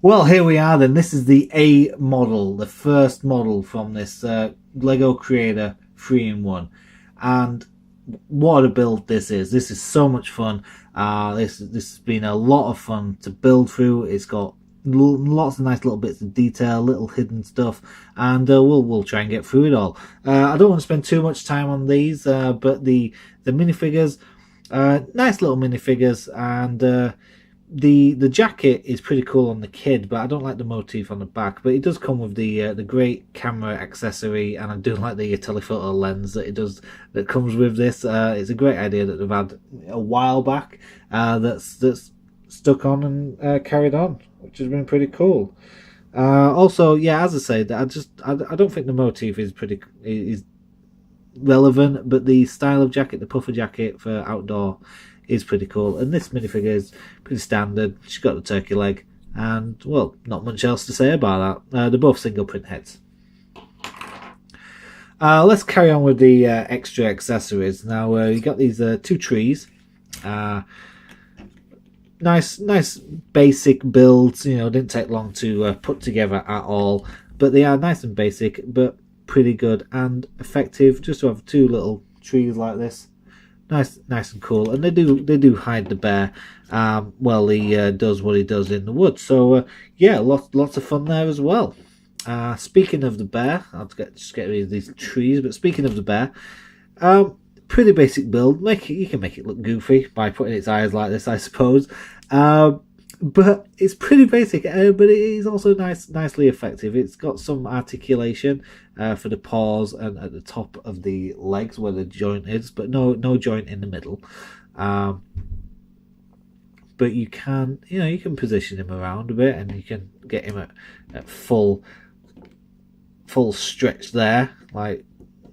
Well, here we are then. This is the A model, the first model from this Lego Creator 3-in-1. And what a build this is. This is so much fun. This has been a lot of fun to build through. It's got lots of nice little bits of detail, little hidden stuff, and we'll try and get through it all. I don't want to spend too much time on these, but the minifigures, nice little minifigures, and the jacket is pretty cool on the kid, but I don't like the motif on the back. But it does come with the great camera accessory, and I do like the telephoto lens that comes with this. It's a great idea that they've had a while back, that's stuck on and carried on, which has been pretty cool. Also, yeah, as I said, I don't think the motif is relevant, but the style of jacket, the puffer jacket for outdoor, is pretty cool. And this minifigure is pretty standard. She's got the turkey leg, and well, not much else to say about that. They're both single print heads. Let's carry on with the extra accessories. Now you got these two trees. Nice basic builds. You know, didn't take long to put together at all, but they are nice and basic, but pretty good and effective. Just to have two little trees like this. Nice and cool, and they do hide the bear. Well, he does what he does in the woods. So yeah, lots of fun there as well. Speaking of the bear, I'll just get rid of these trees. But speaking of the bear, pretty basic build. You can make it look goofy by putting its eyes like this, I suppose. But it's pretty basic, but it is also nicely effective. It's got some articulation for the paws and at the top of the legs where the joint is, but no joint in the middle. But you can position him around a bit, and you can get him at full stretch there, like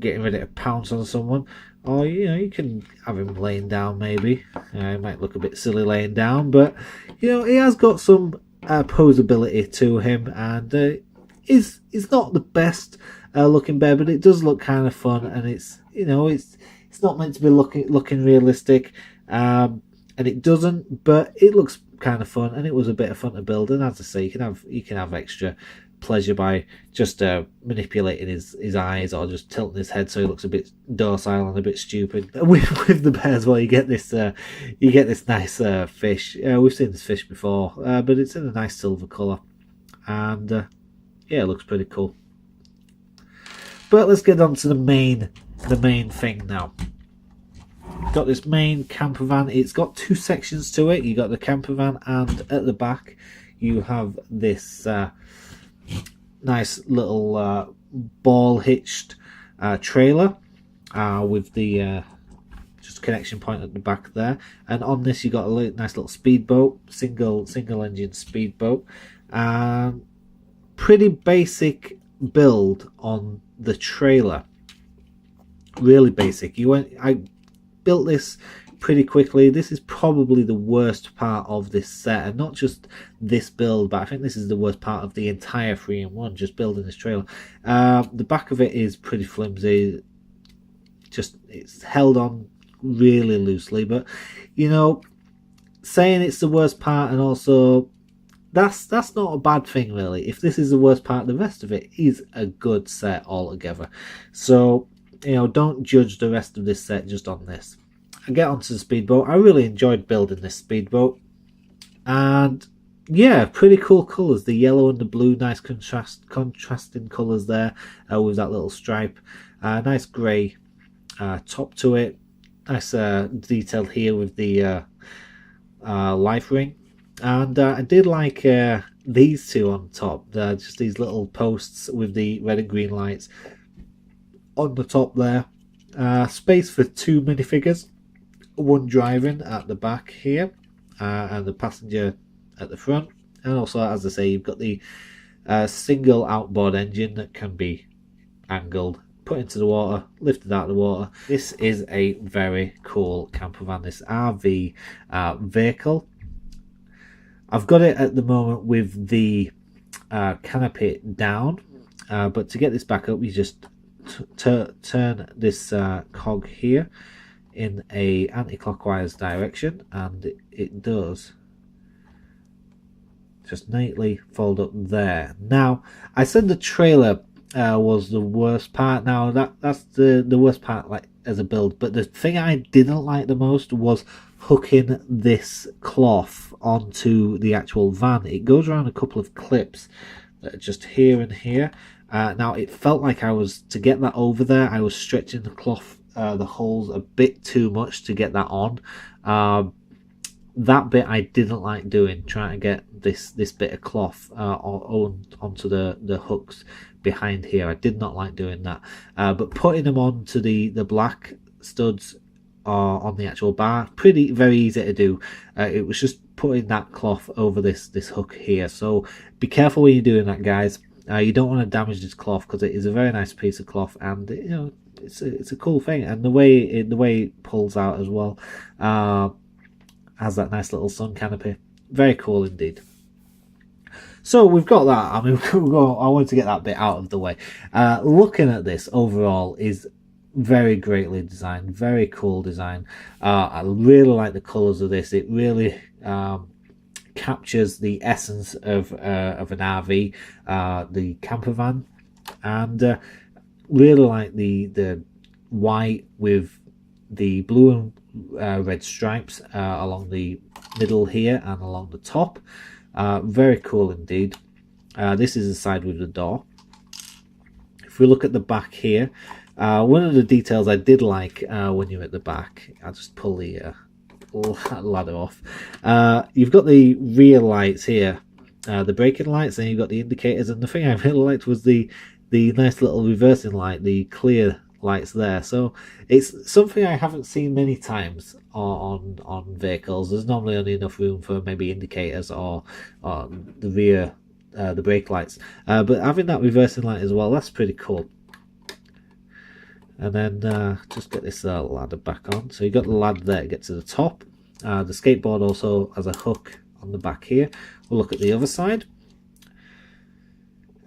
getting ready to pounce on someone. Or you can have him laying down maybe. It might look a bit silly laying down, but he has got some posability to him, and he's not the best looking bear, but it does look kind of fun, and it's not meant to be looking realistic, and it doesn't, but it looks kind of fun, and it was a bit of fun to build. And as I say, you can have extra pleasure by just manipulating his eyes, or just tilting his head so he looks a bit docile and a bit stupid. With the bear as well, you get this nice fish. We've seen this fish before, but it's in a nice silver colour, and yeah, it looks pretty cool. But let's get on to the main thing now. Got this main camper van. It's got two sections to it. You got the camper van, and at the back you have this nice little ball hitched trailer with the just connection point at the back there. And on this you got a nice little speedboat, single engine speedboat. Pretty basic build on the trailer, really basic. I built this pretty quickly. This is probably the worst part of this set, and not just this build, but I think this is the worst part of the entire 3-in-1, just building this trailer. The back of it is pretty flimsy, it's held on really loosely, but saying it's the worst part, and also that's not a bad thing really. If this is the worst part, the rest of it is a good set altogether. So don't judge the rest of this set just on this. I get onto the speedboat. I really enjoyed building this speedboat, and yeah, pretty cool colours. The yellow and the blue, nice contrasting colours there, with that little stripe. Nice grey top to it. Nice detail here with the life ring, and I did like these two on top. Just these little posts with the red and green lights on the top there. Space for two minifigures. One driving at the back here, and the passenger at the front. And also, as I say, you've got the single outboard engine that can be angled, put into the water, lifted out of the water. This is a very cool camper van, this RV vehicle. I've got it at the moment with the canopy down, but to get this back up, you just turn this cog here in a anti-clockwise direction, and it does just neatly fold up there. Now, I said the trailer was the worst part. Now that's the worst part, like as a build. But the thing I didn't like the most was hooking this cloth onto the actual van. It goes around a couple of clips that are just here and here. Now it felt like to get that over there, I was stretching the cloth, the holes a bit too much to get that on. That bit I didn't like doing, trying to get this bit of cloth onto the hooks behind here. I did not like doing that, but putting them onto the black studs on the actual bar, very easy to do. It was just putting that cloth over this hook here, so be careful when you're doing that, guys. You don't want to damage this cloth because it is a very nice piece of cloth, and you know it's a cool thing, and the way it pulls out as well. Has that nice little sun canopy. Very cool indeed. So we've got that. I mean, I wanted to get that bit out of the way. Looking at this overall is very greatly designed, very cool design. I really like the colours of this. It really captures the essence of an RV, the camper van, and really like the white with the blue and red stripes along the middle here and along the top. Very cool indeed. This is the side with the door. If we look at the back here, one of the details I did like when you're at the back, I'll just pull the ladder off. You've got the rear lights here, the braking lights, and you've got the indicators, and the thing I really liked was the nice little reversing light, the clear lights there. So it's something I haven't seen many times on vehicles. There's normally only enough room for maybe indicators or the rear the brake lights, but having that reversing light as well, that's pretty cool. And then just get this ladder back on. So you've got the ladder there to get to the top. The skateboard also has a hook on the back here. We'll look at the other side.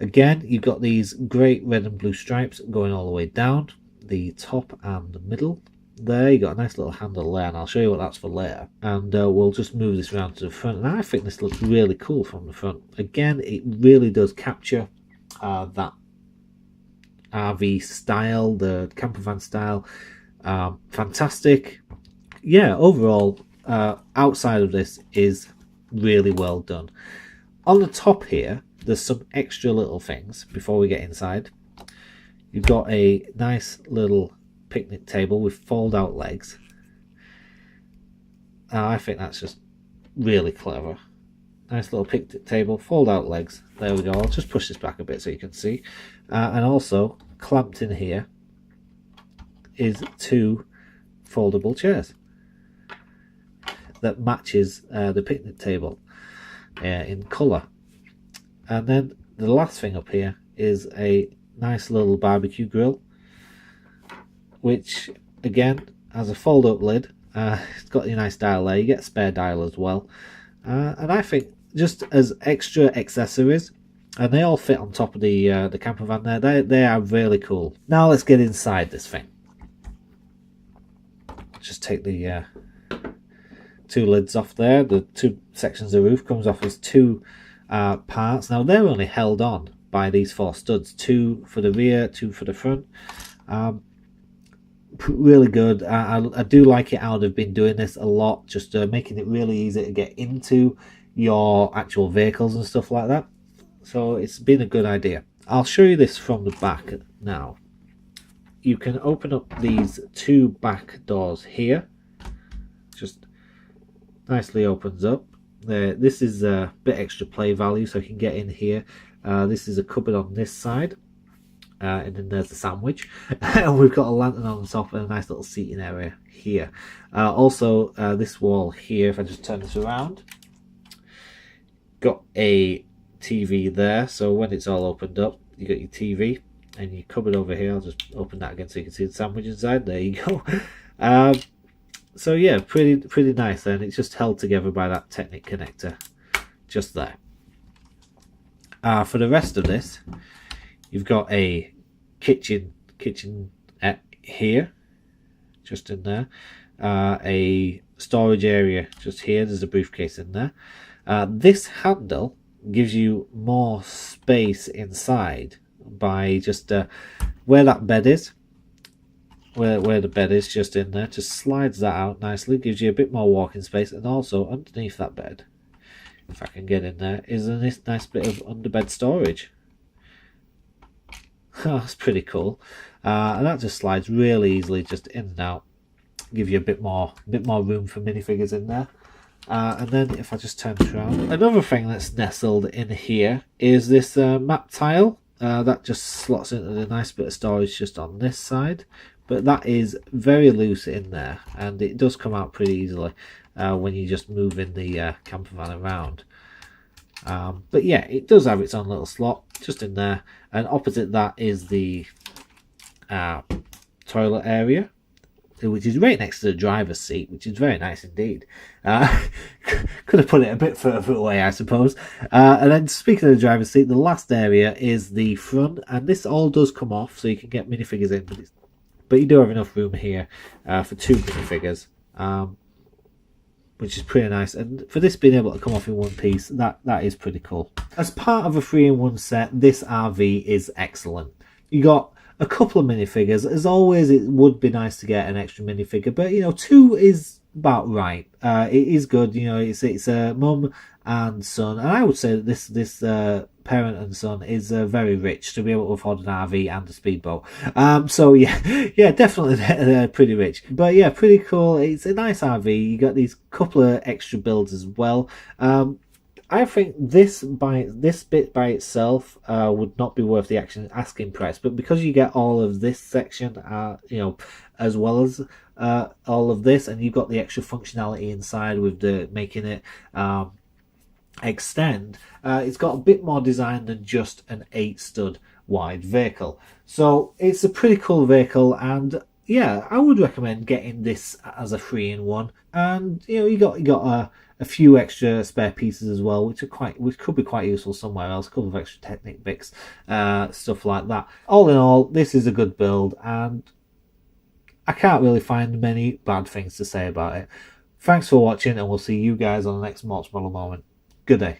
Again, you've got these great red and blue stripes going all the way down the top and the middle. There, you got a nice little handle there, and I'll show you what that's for later. And we'll just move this around to the front, and I think this looks really cool from the front. Again, it really does capture that RV style, the camper van style. Fantastic. Yeah, overall, outside of this is really well done. On the top here, there's some extra little things before we get inside. You've got a nice little picnic table with fold out legs. I think that's just really clever. Nice little picnic table, fold out legs. There we go. I'll just push this back a bit so you can see. And also clamped in here is 2 foldable chairs that matches the picnic table in colour. And then the last thing up here is a nice little barbecue grill, which again has a fold up lid. It's got a nice dial there. You get a spare dial as well. And I think just as extra accessories, and they all fit on top of the camper van there, they are really cool. Now let's get inside this thing. Just take the 2 lids off there. The 2 sections of the roof comes off as 2 parts. Now they're only held on by these 4 studs, 2 for the rear, 2 for the front. Really good. I do like it how they've been doing this a lot, just making it really easy to get into your actual vehicles and stuff like that. So it's been a good idea. I'll show you this from the back now. You can open up these 2 back doors here. Just nicely opens up. This is a bit extra play value, so you can get in here. This is a cupboard on this side, and then there's the sandwich. And we've got a lantern on the top and a nice little seating area here. Also, this wall here, if I just turn this around, got a TV there, so when it's all opened up, you got your TV and your cupboard over here. I'll just open that again so you can see the sandwich inside. There you go. So yeah, pretty nice, and it's just held together by that Technic connector just there. For the rest of this, you've got a kitchen here, just in there. A storage area just here. There's a briefcase in there. This handle gives you more space inside by just where that bed is. Where the bed is, just in there, just slides that out nicely, gives you a bit more walking space, and also underneath that bed, if I can get in there, is a nice bit of underbed storage. That's pretty cool, and that just slides really easily, just in and out, give you a bit more room for minifigures in there. And then if I just turn it around, another thing that's nestled in here is this map tile that just slots into the nice bit of storage just on this side. But that is very loose in there, and it does come out pretty easily when you just move in the camper van around. But yeah, it does have its own little slot just in there, and opposite that is the toilet area, which is right next to the driver's seat, which is very nice indeed. Could have put it a bit further away, I suppose. And then speaking of the driver's seat, the last area is the front, and this all does come off, so you can get minifigures in, but you do have enough room here for 2 minifigures, which is pretty nice. And for this being able to come off in one piece, that is pretty cool. As part of a 3-in-1 set, this RV is excellent. You got a couple of minifigures. As always, it would be nice to get an extra minifigure, but 2 is about right. It is good. It's a mum and son, and I would say that this parent and son is very rich to be able to afford an RV and a speedboat. So yeah, definitely they're pretty rich. But yeah, pretty cool. It's a nice RV. You got these couple of extra builds as well. I think this bit by itself would not be worth the asking price, but because you get all of this section, as well as all of this, and you've got the extra functionality inside with the making it extend, it's got a bit more design than just an 8-stud wide vehicle. So it's a pretty cool vehicle, and yeah, I would recommend getting this as a 3-in-1. And you got a few extra spare pieces as well, which could be quite useful somewhere else. A couple of extra Technic bits, stuff like that. All in all, this is a good build, and I can't really find many bad things to say about it. Thanks for watching, and we'll see you guys on the next Mort's Model Moment. Good day.